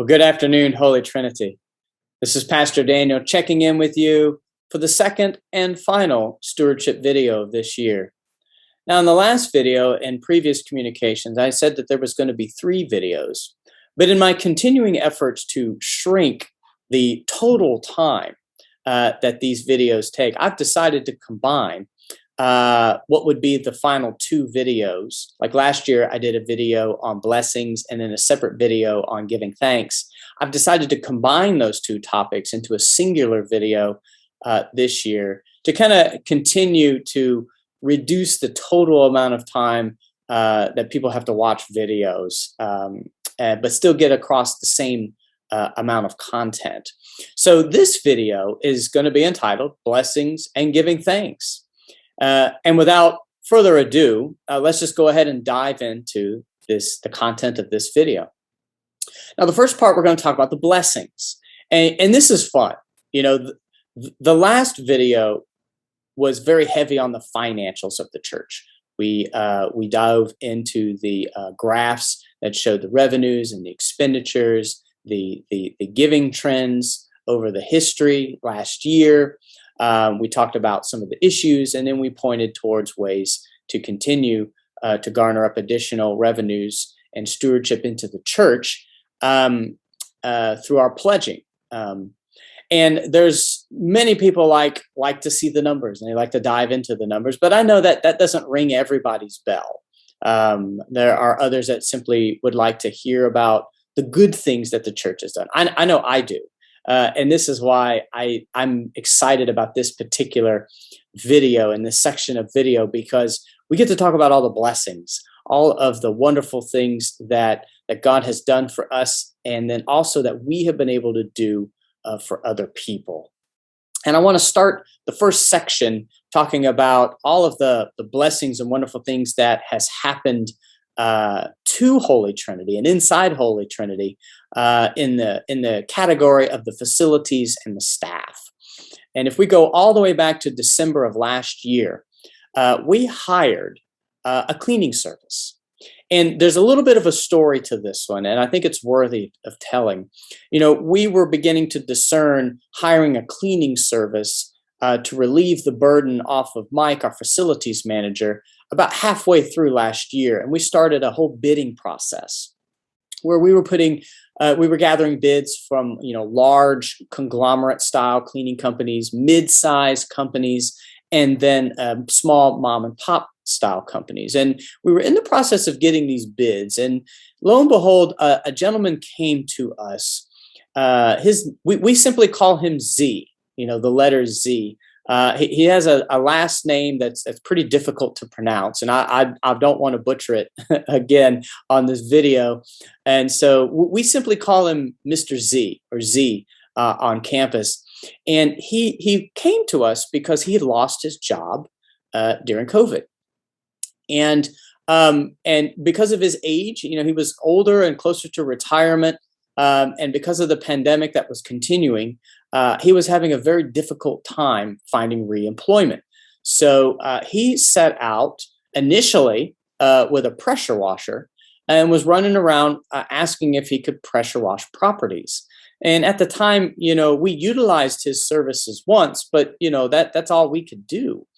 Well, good afternoon, Holy Trinity. This is Pastor Daniel checking in with you for the second and final stewardship video of this year. Now, in the last video and previous communications, I said that there was going to be 3 videos, but in my continuing efforts to shrink the total time that these videos take, I've decided to combine what would be the final 2 videos. Like last year, I did a video on blessings and then a separate video on giving thanks. I've decided to combine those 2 topics into a singular video this year to kind of continue to reduce the total amount of time that people have to watch videos, but still get across the same amount of content. So this video is going to be entitled Blessings and Giving Thanks. And without further ado, let's just go ahead and dive into the content of this video. Now, the first part, we're going to talk about the blessings. And this is fun. You know, the last video was very heavy on the financials of the church. We dove into the graphs that showed the revenues and the expenditures, the giving trends over the history last year. We talked about some of the issues, and then we pointed towards ways to continue to garner up additional revenues and stewardship into the church through our pledging. And there's many people like to see the numbers, and they like to dive into the numbers, but I know that doesn't ring everybody's bell. There are others that simply would like to hear about the good things that the church has done. I know I do. And this is why I'm excited about this particular video and this section of video, because we get to talk about all the blessings, all of the wonderful things that God has done for us, and then also that we have been able to do for other people. And I want to start the first section talking about all of the blessings and wonderful things that has happened to Holy Trinity and inside Holy Trinity in the category of the facilities and the staff. And if we go all the way back to December of last year, we hired a cleaning service. And there's a little bit of a story to this one, and I think it's worthy of telling. You know, we were beginning to discern hiring a cleaning service to relieve the burden off of Mike, our facilities manager, about halfway through last year. And we started a whole bidding process where we were gathering bids from, large conglomerate style cleaning companies, mid-sized companies, and then small mom and pop style companies. And we were in the process of getting these bids. And lo and behold, a gentleman came to us. We simply call him Z, the letter Z. He has a last name that's pretty difficult to pronounce, and I don't want to butcher it again on this video. And so we simply call him Mr. Z or Z on campus. And he came to us because he had lost his job during COVID. And because of his age, he was older and closer to retirement. And because of the pandemic that was continuing, he was having a very difficult time finding reemployment. So he set out initially with a pressure washer and was running around asking if he could pressure wash properties. And at the time, we utilized his services once, but that's all we could do.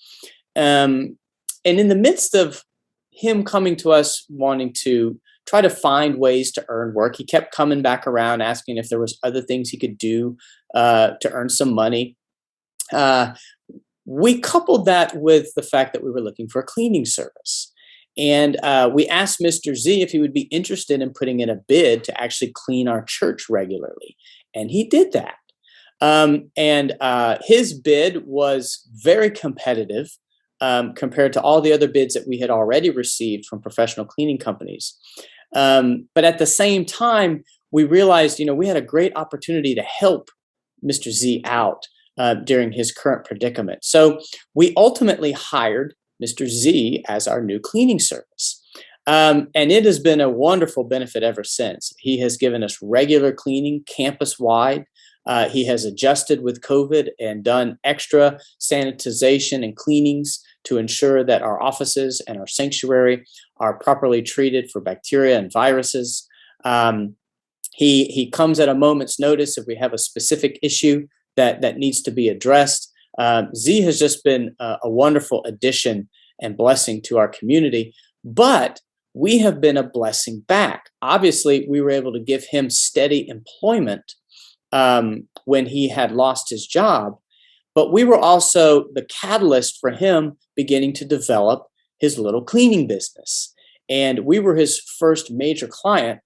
And in the midst of him coming to us wanting to try to find ways to earn work, he kept coming back around asking if there was other things he could do to earn some money. We coupled that with the fact that we were looking for a cleaning service. And we asked Mr. Z if he would be interested in putting in a bid to actually clean our church regularly. And he did that. And his bid was very competitive compared to all the other bids that we had already received from professional cleaning companies. But at the same time, we realized, we had a great opportunity to help Mr. Z out during his current predicament. So we ultimately hired Mr. Z as our new cleaning service. And it has been a wonderful benefit ever since. He has given us regular cleaning campus-wide. He has adjusted with COVID and done extra sanitization and cleanings to ensure that our offices and our sanctuary are properly treated for bacteria and viruses. He comes at a moment's notice if we have a specific issue that needs to be addressed. Z has just been a wonderful addition and blessing to our community, but we have been a blessing back. Obviously, we were able to give him steady employment when he had lost his job, but we were also the catalyst for him beginning to develop his little cleaning business. And we were his first major client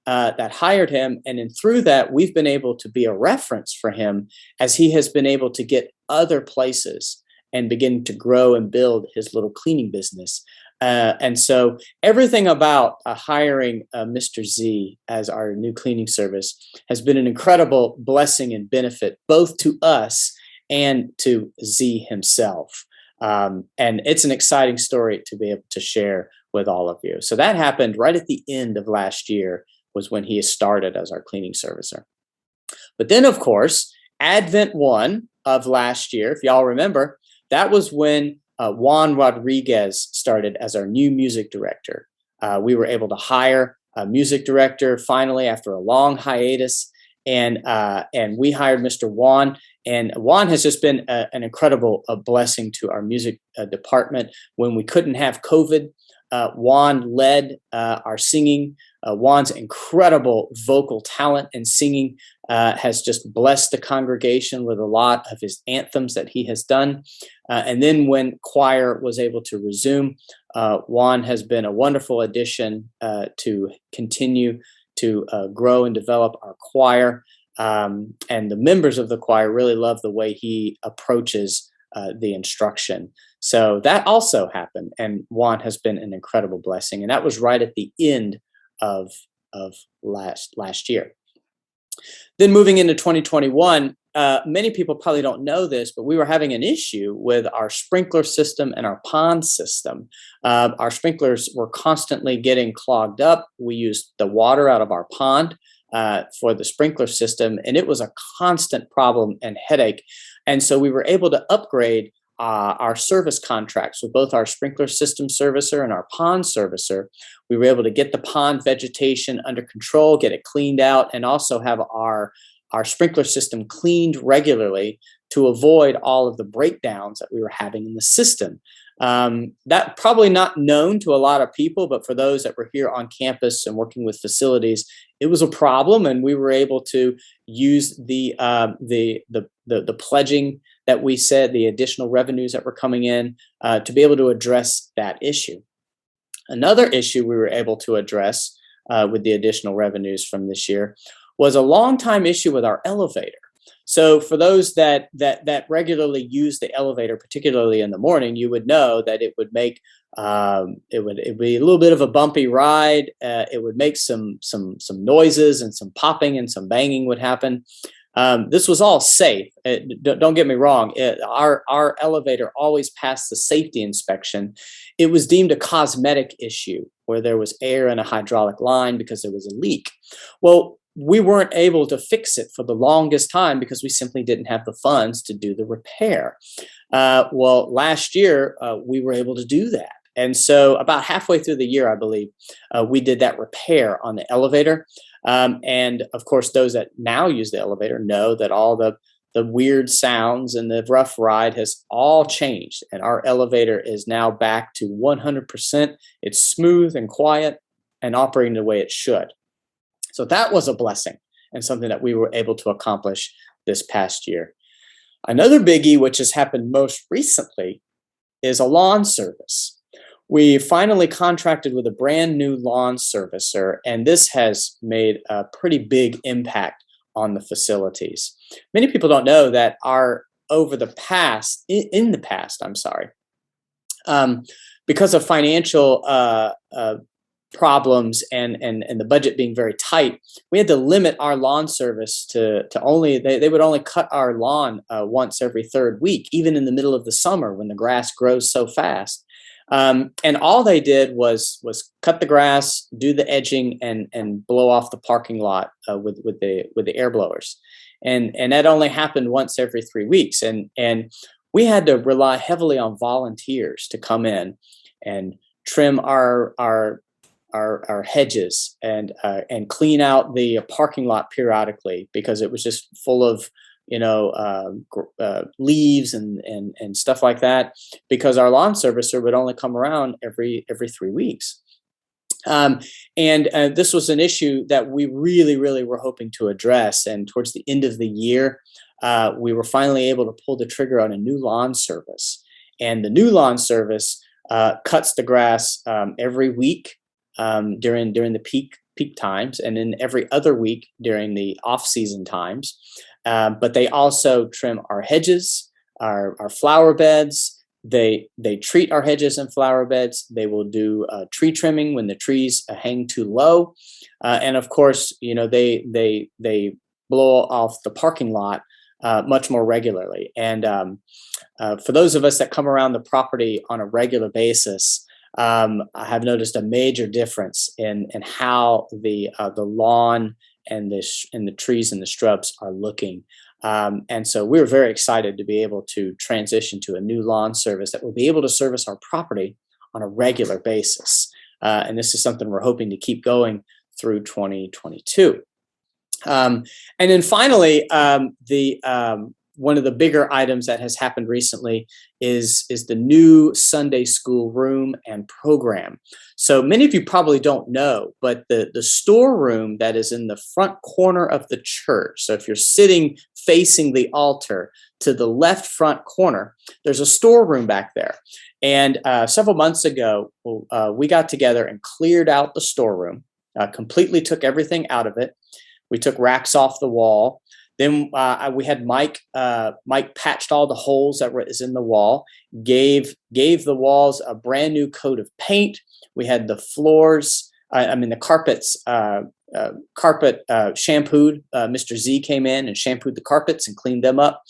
that hired him. And then through that, we've been able to be a reference for him as he has been able to get other places and begin to grow and build his little cleaning business. And so everything about hiring Mr. Z as our new cleaning service has been an incredible blessing and benefit, both to us and to Z himself. And it's an exciting story to be able to share with all of you. So that happened right at the end of last year, was when he started as our cleaning servicer. But then, of course, Advent 1 of last year, if y'all remember, that was when Juan Rodriguez started as our new music director. We were able to hire a music director finally after a long hiatus, and we hired Mr. Juan. And Juan has just been an incredible blessing to our music department. When we couldn't have COVID, Juan led our singing. Juan's incredible vocal talent and singing has just blessed the congregation with a lot of his anthems that he has done. And then when choir was able to resume, Juan has been a wonderful addition to continue to grow and develop our choir. And the members of the choir really love the way he approaches the instruction. So that also happened, and Juan has been an incredible blessing. And that was right at the end of last year. Then moving into 2021, many people probably don't know this, but we were having an issue with our sprinkler system and our pond system. Our sprinklers were constantly getting clogged up. We used the water out of our pond for the sprinkler system, and it was a constant problem and headache. And so we were able to upgrade our service contracts with both our sprinkler system servicer and our pond servicer. We were able to get the pond vegetation under control, get it cleaned out, and also have our sprinkler system cleaned regularly to avoid all of the breakdowns that we were having in the system. That probably not known to a lot of people, but for those that were here on campus and working with facilities, it was a problem, and we were able to use the pledging that we said, the additional revenues that were coming in, to be able to address that issue. Another issue we were able to address with the additional revenues from this year was a long-time issue with our elevator. So for those that regularly use the elevator, particularly in the morning, you would know that it would make it would be a little bit of a bumpy ride. It would make some noises, and some popping and some banging would happen. This was all safe. Don't get me wrong. Our elevator always passed the safety inspection. It was deemed a cosmetic issue where there was air in a hydraulic line because there was a leak. Well, we weren't able to fix it for the longest time because we simply didn't have the funds to do the repair. Well, last year, we were able to do that. And so about halfway through the year, I believe, we did that repair on the elevator. And of course, those that now use the elevator know that all the weird sounds and the rough ride has all changed. And our elevator is now back to 100%. It's smooth and quiet and operating the way it should. So that was a blessing and something that we were able to accomplish this past year. Another biggie, which has happened most recently, is a lawn service. We finally contracted with a brand new lawn servicer, and this has made a pretty big impact on the facilities. Many people don't know that because of financial problems and the budget being very tight, we had to limit our lawn service to only, they would only cut our lawn once every third week, even in the middle of the summer when the grass grows so fast. And all they did was cut the grass, do the edging, and blow off the parking lot with the air blowers. And that only happened once every 3 weeks. And we had to rely heavily on volunteers to come in and trim our our hedges and clean out the parking lot periodically because it was just full of leaves and stuff like that, because our lawn servicer would only come around every 3 weeks. And this was an issue that we really were hoping to address. And towards the end of the year, we were finally able to pull the trigger on a new lawn service. And the new lawn service cuts the grass every week during the peak times, and then every other week during the off-season times. But they also trim our hedges, our flower beds. They treat our hedges and flower beds. They will do tree trimming when the trees hang too low, and of course, they blow off the parking lot much more regularly. And for those of us that come around the property on a regular basis, I have noticed a major difference in how the lawn and the trees and the shrubs are looking. And so we're very excited to be able to transition to a new lawn service that will be able to service our property on a regular basis. And this is something we're hoping to keep going through 2022. And then finally, one of the bigger items that has happened recently is the new Sunday school room and program. So many of you probably don't know, but the storeroom that is in the front corner of the church, so if you're sitting facing the altar to the left front corner, there's a storeroom back there. And several months ago, we got together and cleared out the storeroom, completely took everything out of it. We took racks off the wall. Then we had Mike patched all the holes that was in the wall, gave the walls a brand new coat of paint. We had the floors, the carpets, shampooed. Mr. Z came in and shampooed the carpets and cleaned them up.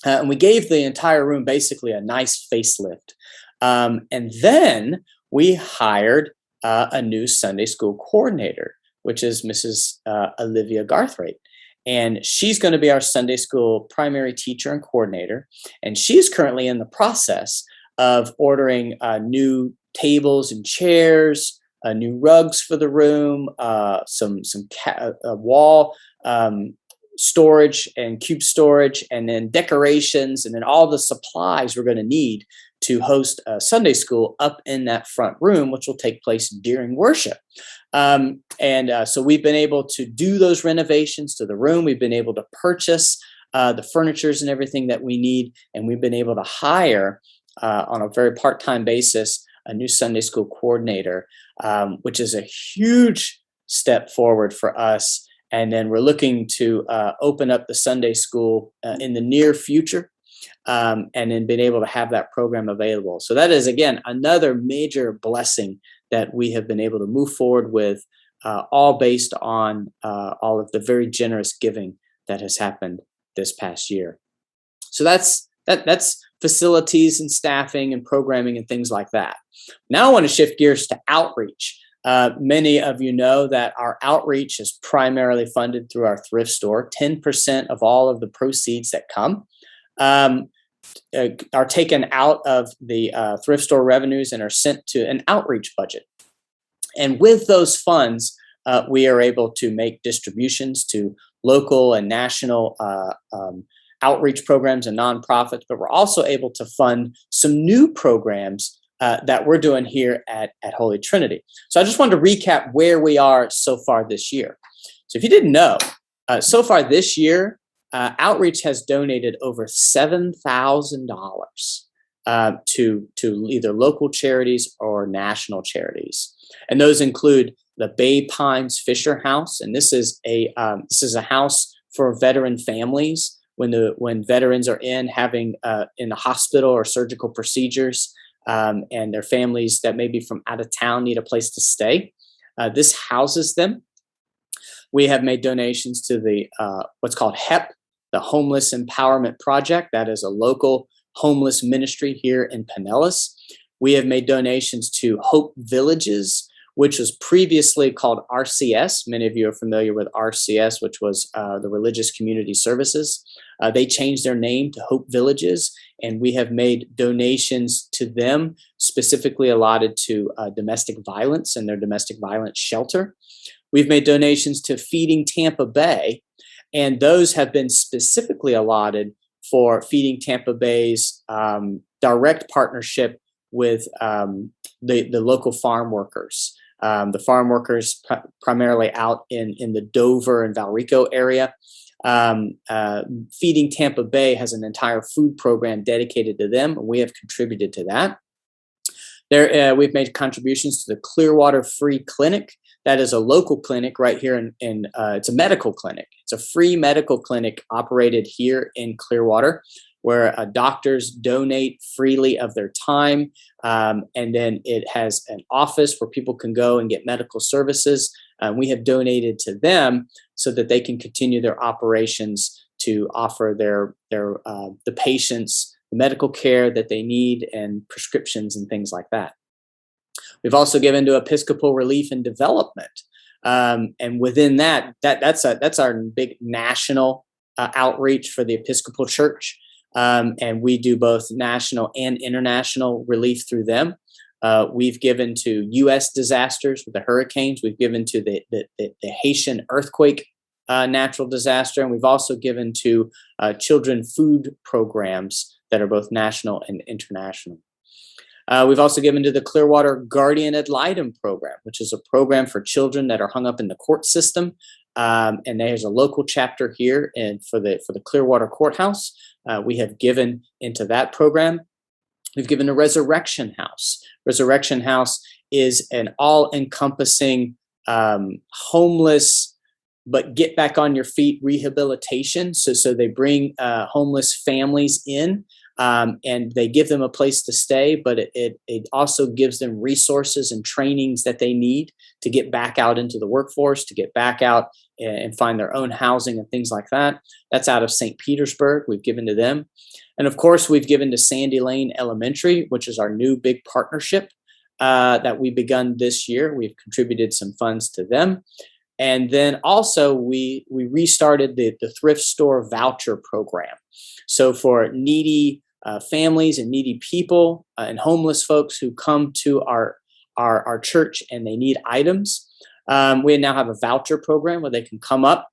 And we gave the entire room basically a nice facelift. And then we hired a new Sunday school coordinator, which is Mrs. Olivia Garthwaite. And she's going to be our Sunday school primary teacher and coordinator. And she's currently in the process of ordering new tables and chairs, new rugs for the room, some wall storage and cube storage, and then decorations, and then all the supplies we're going to need to host a Sunday school up in that front room, which will take place during worship. So we've been able to do those renovations to the room. We've been able to purchase the furnitures and everything that we need, and we've been able to hire on a very part-time basis a new Sunday school coordinator, which is a huge step forward for us. And then we're looking to open up the Sunday school in the near future, and then being able to have that program available. So that is, again, another major blessing that we have been able to move forward with, all based on all of the very generous giving that has happened this past year. So that's facilities and staffing and programming and things like that. Now I want to shift gears to outreach. Many of you know that our outreach is primarily funded through our thrift store. 10% of all of the proceeds that come are taken out of the thrift store revenues and are sent to an outreach budget. And with those funds, we are able to make distributions to local and national outreach programs and nonprofits, but we're also able to fund some new programs that we're doing here at Holy Trinity. So I just wanted to recap where we are so far this year. So if you didn't know, so far this year, Outreach has donated over $7,000 to either local charities or national charities, and those include the Bay Pines Fisher House, and this is a house for veteran families when veterans are in the hospital or surgical procedures, and their families that may be from out of town need a place to stay. This houses them. We have made donations to the what's called HEP, the Homeless Empowerment Project. That is a local homeless ministry here in Pinellas. We have made donations to Hope Villages, which was previously called RCS. Many of you are familiar with RCS, which was the Religious Community Services. They changed their name to Hope Villages, and we have made donations to them, specifically allotted to domestic violence and their domestic violence shelter. We've made donations to Feeding Tampa Bay, and those have been specifically allotted for Feeding Tampa Bay's direct partnership with the local farm workers. The farm workers primarily out in the Dover and Valrico area. Feeding Tampa Bay has an entire food program dedicated to them, and we have contributed to that. We've made contributions to the Clearwater Free Clinic. That is a local clinic right here it's a medical clinic. It's a free medical clinic operated here in Clearwater, where doctors donate freely of their time. And then it has an office where people can go and get medical services. We have donated to them so that they can continue their operations to offer the patients the medical care that they need and prescriptions and things like that. We've also given to Episcopal Relief and Development. And within that's our big national outreach for the Episcopal Church. And we do both national and international relief through them. We've given to U.S. disasters with the hurricanes. We've given to the Haitian earthquake natural disaster. And we've also given to children food programs that are both national and international. We've also given to the Clearwater Guardian Ad Litem program, which is a program for children that are hung up in the court system. And there's a local chapter here for the Clearwater Courthouse. We have given into that program. We've given to Resurrection House. Resurrection House is an all-encompassing homeless but get back on your feet rehabilitation. So they bring homeless families in. And they give them a place to stay, but it also gives them resources and trainings that they need to get back out into the workforce, to get back out and find their own housing and things like that. That's out of St. Petersburg. We've given to them. And of course, we've given to Sandy Lane Elementary, which is our new big partnership that we begun this year. We've contributed some funds to them. And then also we restarted the thrift store voucher program. So for needy families and needy people and homeless folks who come to our church and they need items, we now have a voucher program where they can come up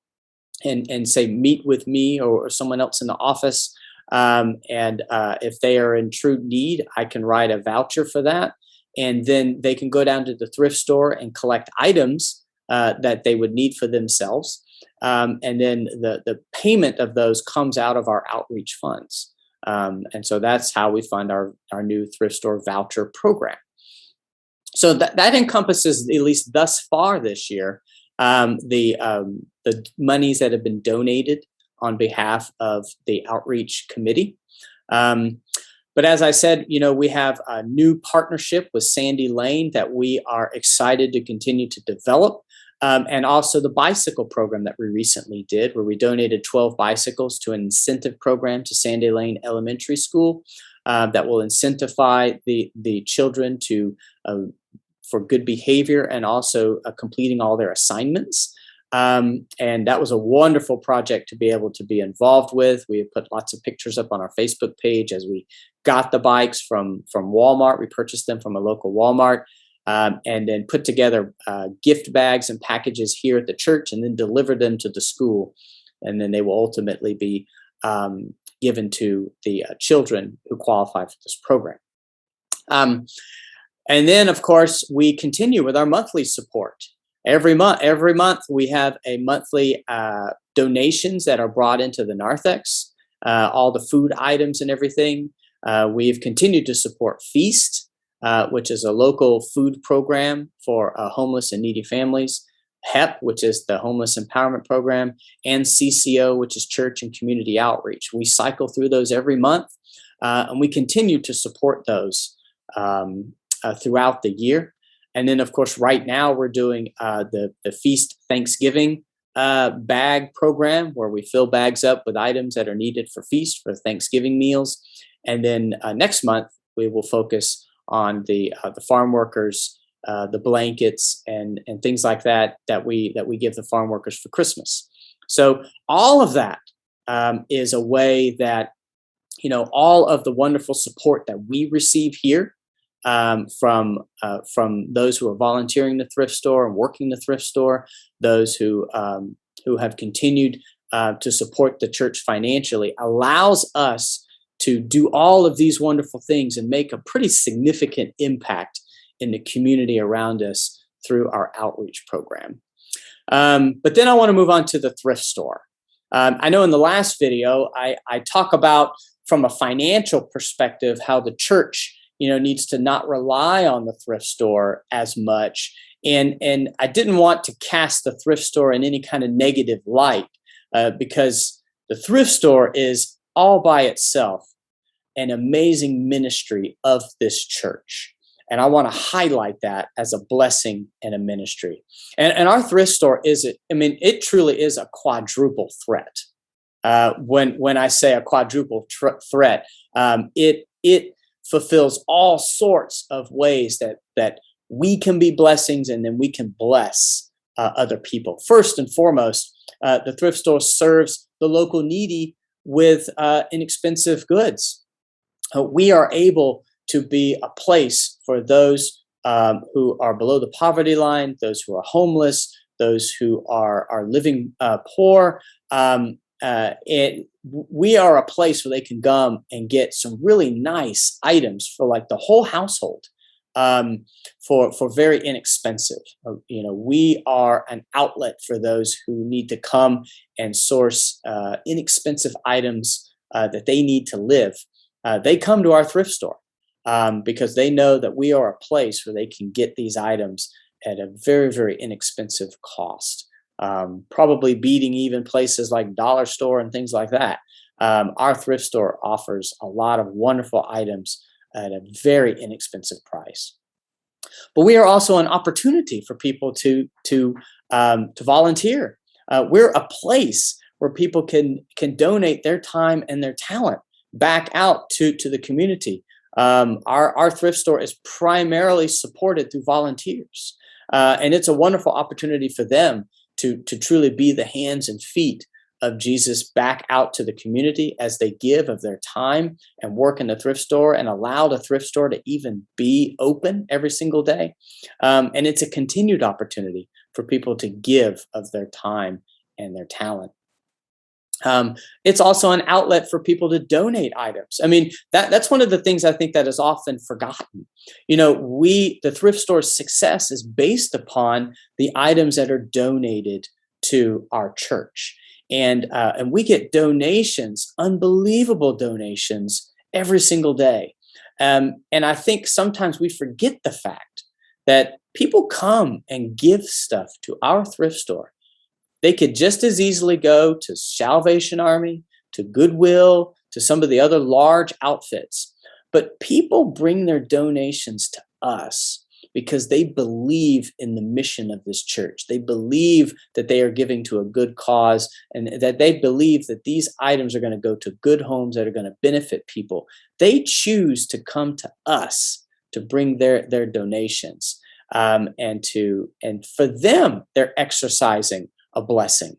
and say, meet with me or someone else in the office. And if they are in true need, I can write a voucher for that. And then they can go down to the thrift store and collect items that they would need for themselves. And then the payment of those comes out of our outreach funds. And so that's how we fund our new thrift store voucher program. So that encompasses, at least thus far this year, the monies that have been donated on behalf of the outreach committee. But as I said, we have a new partnership with Sandy Lane that we are excited to continue to develop. And also the bicycle program that we recently did, where we donated 12 bicycles to an incentive program to Sandy Lane Elementary School that will incentivize the children for good behavior and also completing all their assignments. And that was a wonderful project to be able to be involved with. We have put lots of pictures up on our Facebook page as we got the bikes from Walmart. We purchased them from a local Walmart. And then put together gift bags and packages here at the church and then deliver them to the school. And then they will ultimately be given to the children who qualify for this program. And then, of course, we continue with our monthly support. Every month we have a monthly donations that are brought into the narthex, all the food items and everything. We've continued to support Feast, which is a local food program for homeless and needy families, HEP, which is the Homeless Empowerment Program, and CCO, which is Church and Community Outreach. We cycle through those every month, and we continue to support those throughout the year. And then, of course, right now we're doing the Feast Thanksgiving bag program, where we fill bags up with items that are needed for Feast for Thanksgiving meals. And then next month, we will focus on the farm workers the blankets and things like that we give the farm workers for Christmas. So all of that is a way that all of the wonderful support that we receive here from those who are volunteering the thrift store and working the thrift store, those who have continued to support the church financially, allows us to do all of these wonderful things and make a pretty significant impact in the community around us through our outreach program. But then I want to move on to the thrift store. I know in the last video, I talk about from a financial perspective how the church needs to not rely on the thrift store as much. And I didn't want to cast the thrift store in any kind of negative light because the thrift store is all by itself an amazing ministry of this church. And I want to highlight that as a blessing and a ministry. And our thrift store it truly is a quadruple threat. When I say a quadruple threat, it fulfills all sorts of ways that we can be blessings and then we can bless other people. First and foremost, the thrift store serves the local needy with inexpensive goods. We are able to be a place for those who are below the poverty line, those who are homeless, those who are living poor. We are a place where they can come and get some really nice items for like the whole household for very inexpensive. We are an outlet for those who need to come and source inexpensive items that they need to live. They come to our thrift store because they know that we are a place where they can get these items at a very, very inexpensive cost. Probably beating even places like dollar store and things like that. Our thrift store offers a lot of wonderful items at a very inexpensive price. But we are also an opportunity for people to volunteer. We're a place where people can donate their time and their talent back out to the community. Our thrift store is primarily supported through volunteers, and it's a wonderful opportunity for them to truly be the hands and feet of Jesus back out to the community as they give of their time and work in the thrift store and allow the thrift store to even be open every single day. And it's a continued opportunity for people to give of their time and their talent. It's also an outlet for people to donate items. I mean, that's one of the things I think that is often forgotten. The thrift store's success is based upon the items that are donated to our church. And we get donations, unbelievable donations every single day. And I think sometimes we forget the fact that people come and give stuff to our thrift store. They could just as easily go to Salvation Army, to Goodwill, to some of the other large outfits. But people bring their donations to us because they believe in the mission of this church. They believe that they are giving to a good cause and that they believe that these items are going to go to good homes that are going to benefit people. They choose to come to us to bring their donations. And for them, they're exercising a blessing.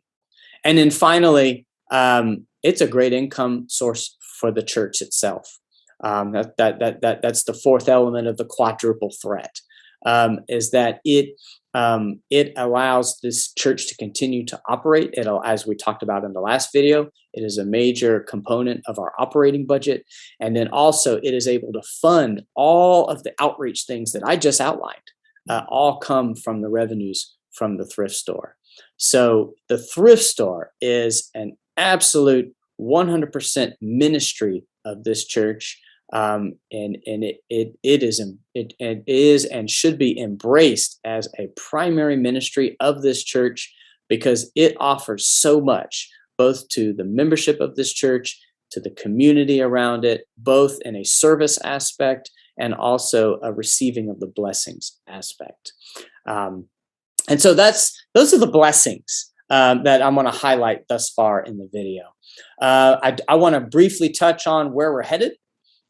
And then finally, it's a great income source for the church itself. That's the fourth element of the quadruple threat, is that it allows this church to continue to operate. As we talked about in the last video, it is a major component of our operating budget. And then also it is able to fund all of the outreach things that I just outlined, all come from the revenues from the thrift store. So the thrift store is an absolute 100% ministry of this church, and it is and should be embraced as a primary ministry of this church because it offers so much, both to the membership of this church, to the community around it, both in a service aspect and also a receiving of the blessings aspect. And so those are the blessings that I'm going to highlight thus far in the video. I want to briefly touch on where we're headed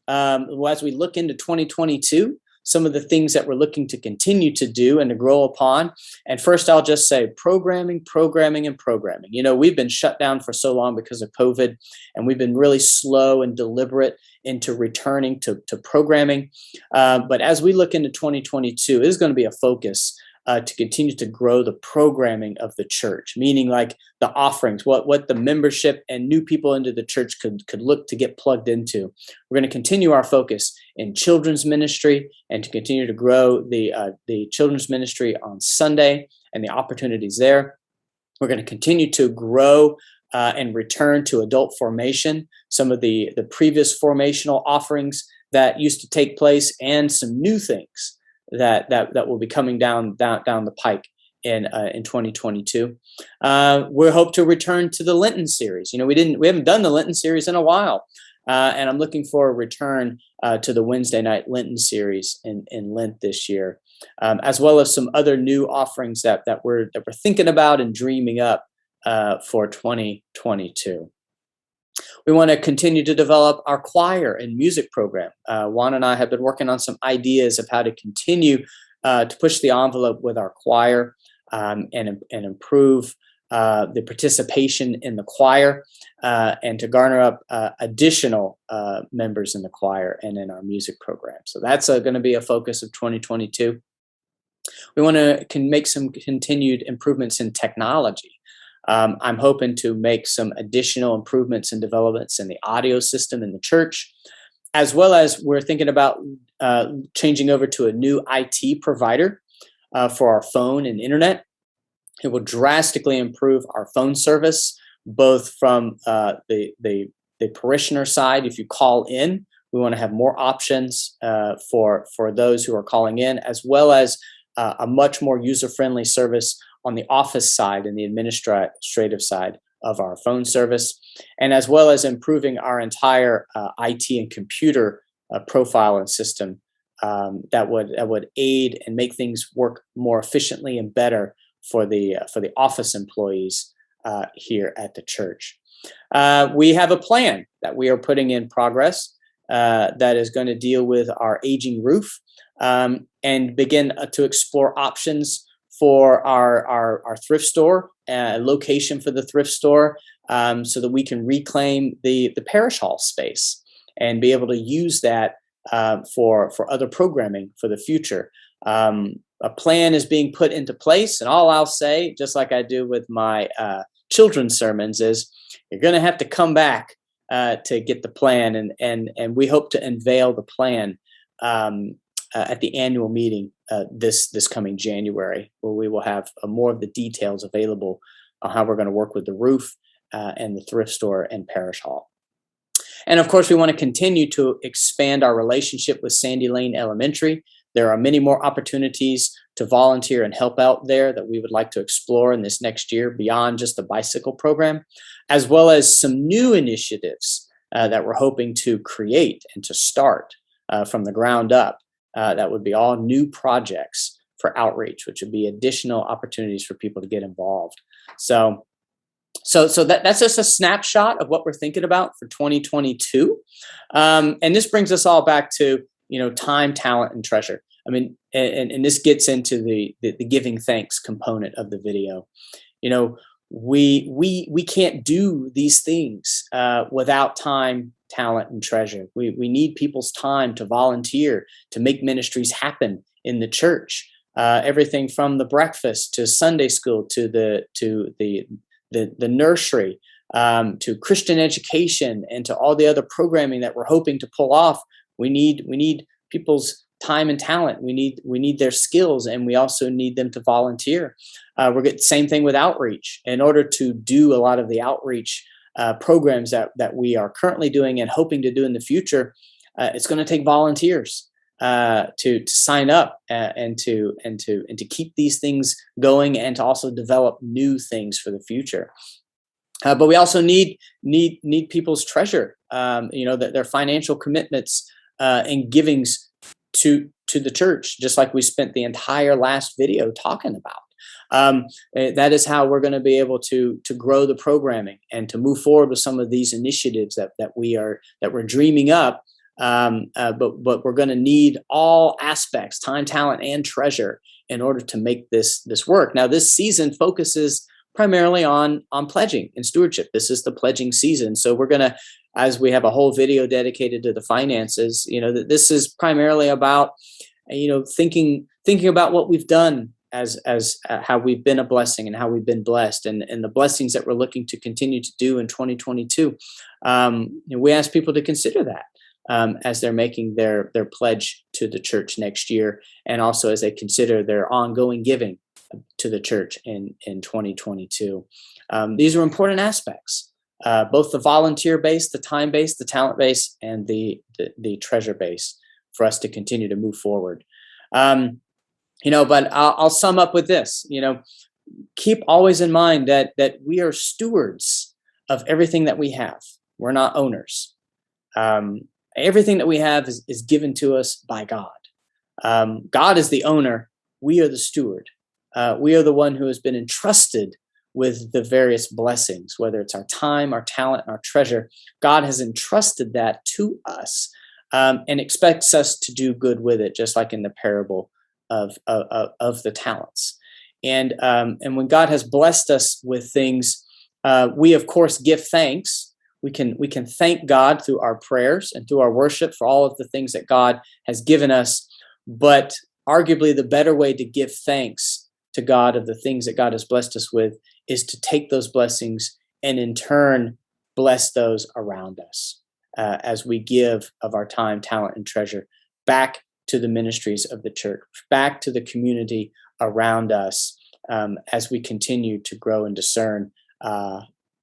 as we look into 2022. some of the things that we're looking to continue to do and to grow upon. And first, I'll just say programming. We've been shut down for so long because of COVID, and we've been really slow and deliberate into returning to programming. But as we look into 2022, it is going to be a focus to continue to grow the programming of the church, meaning like the offerings, what the membership and new people into the church could look to get plugged into. We're going to continue our focus in children's ministry and to continue to grow the children's ministry on Sunday and the opportunities there. We're going to continue to grow and return to adult formation, some of the previous formational offerings that used to take place, and some new things that will be coming down the pike in 2022. We hope to return to the Lenten series. We haven't done the Lenten series in a while, and I'm looking for a return to the Wednesday night Lenten series in Lent this year, as well as some other new offerings that we're thinking about and dreaming up for 2022. We want to continue to develop our choir and music program. Juan and I have been working on some ideas of how to continue to push the envelope with our choir and improve the participation in the choir and to garner up additional members in the choir and in our music program. So that's going to be a focus of 2022. We want to make some continued improvements in technology. I'm hoping to make some additional improvements and developments in the audio system in the church, as well as we're thinking about changing over to a new IT provider for our phone and internet. It will drastically improve our phone service, both from the parishioner side. If you call in, we want to have more options for those who are calling in, as well as a much more user-friendly service on the office side and the administrative side of our phone service, and as well as improving our entire IT and computer profile and system that would aid and make things work more efficiently and better for the office employees here at the church. We have a plan that we are putting in progress that is going to deal with our aging roof and begin to explore options for our thrift store, location for the thrift store, so that we can reclaim the parish hall space and be able to use that for other programming for the future. A plan is being put into place, and all I'll say, just like I do with my children's sermons, is you're going to have to come back to get the plan, and we hope to unveil the plan at the annual meeting this coming January, where we will have more of the details available on how we're going to work with the roof and the thrift store and parish hall. And of course, we want to continue to expand our relationship with Sandy Lane Elementary. There are many more opportunities to volunteer and help out there that we would like to explore in this next year beyond just the bicycle program, as well as some new initiatives that we're hoping to create and to start from the ground up. That would be all new projects for outreach, which would be additional opportunities for people to get involved. So that's just a snapshot of what we're thinking about for 2022. And this brings us all back to, time, talent, and treasure. I mean, and this gets into the giving thanks component of the video. We can't do these things without time, talent, and treasure. We need people's time to volunteer, to make ministries happen in the church. Everything from the breakfast to Sunday school to the nursery, to Christian education, and to all the other programming that we're hoping to pull off. We need people's time and talent. We need their skills, and we also need them to volunteer. We're getting same thing with outreach. In order to do a lot of the outreach programs that we are currently doing and hoping to do in the future, it's going to take volunteers to sign up and to keep these things going, and to also develop new things for the future. But we also need people's treasure, their financial commitments and givings to the church, just like we spent the entire last video talking about. That is how we're going to be able to grow the programming and to move forward with some of these initiatives that we're dreaming up but we're going to need all aspects, time, talent, and treasure, in order to make this work. Now, this season focuses primarily on pledging and stewardship. This is the pledging season, so we're going to, as we have a whole video dedicated to the finances, this is primarily about thinking about what we've done as how we've been a blessing and how we've been blessed, and the blessings that we're looking to continue to do in 2022. We ask people to consider that as they're making their pledge to the church next year, and also as they consider their ongoing giving to the church in 2022. These are important aspects, both the volunteer base, the time base, the talent base, and the treasure base, for us to continue to move forward. But I'll sum up with this. Keep always in mind that we are stewards of everything that we have. We're not owners. Everything that we have is given to us by God. God is the owner. We are the steward. We are the one who has been entrusted with the various blessings, whether it's our time, our talent, and our treasure. God has entrusted that to us, and expects us to do good with it, just like in the parable of the talents. And when God has blessed us with things, we of course give thanks. We can thank God through our prayers and through our worship for all of the things that God has given us. But arguably, the better way to give thanks to God of the things that God has blessed us with is to take those blessings and in turn bless those around us, as we give of our time, talent, and treasure back to the ministries of the church, back to the community around us, as we continue to grow and discern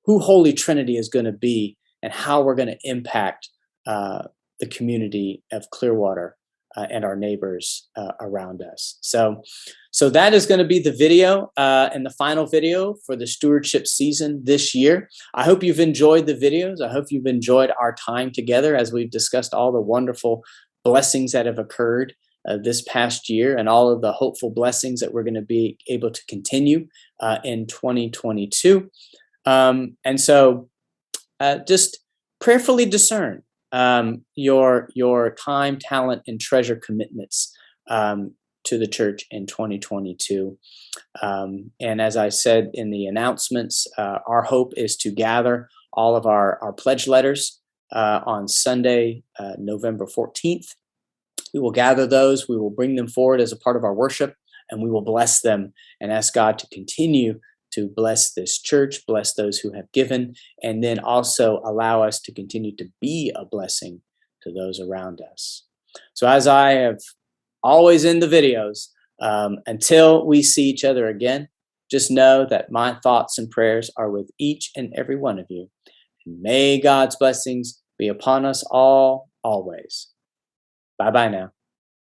who Holy Trinity is going to be and how we're going to impact the community of Clearwater and our neighbors around us. So that is going to be the video and the final video for the stewardship season this year. I hope you've enjoyed the videos. I hope you've enjoyed our time together as we've discussed all the wonderful blessings that have occurred this past year, and all of the hopeful blessings that we're going to be able to continue in 2022. And so just prayerfully discern your time, talent, and treasure commitments to the church in 2022. And as I said in the announcements, our hope is to gather all of our pledge letters on Sunday, November 14th. We will gather those, we will bring them forward as a part of our worship, and we will bless them and ask God to continue to bless this church, bless those who have given, and then also allow us to continue to be a blessing to those around us. So as I have always in the videos, until we see each other again, just know that my thoughts and prayers are with each and every one of you. And may God's blessings be upon us all, always. Bye-bye now.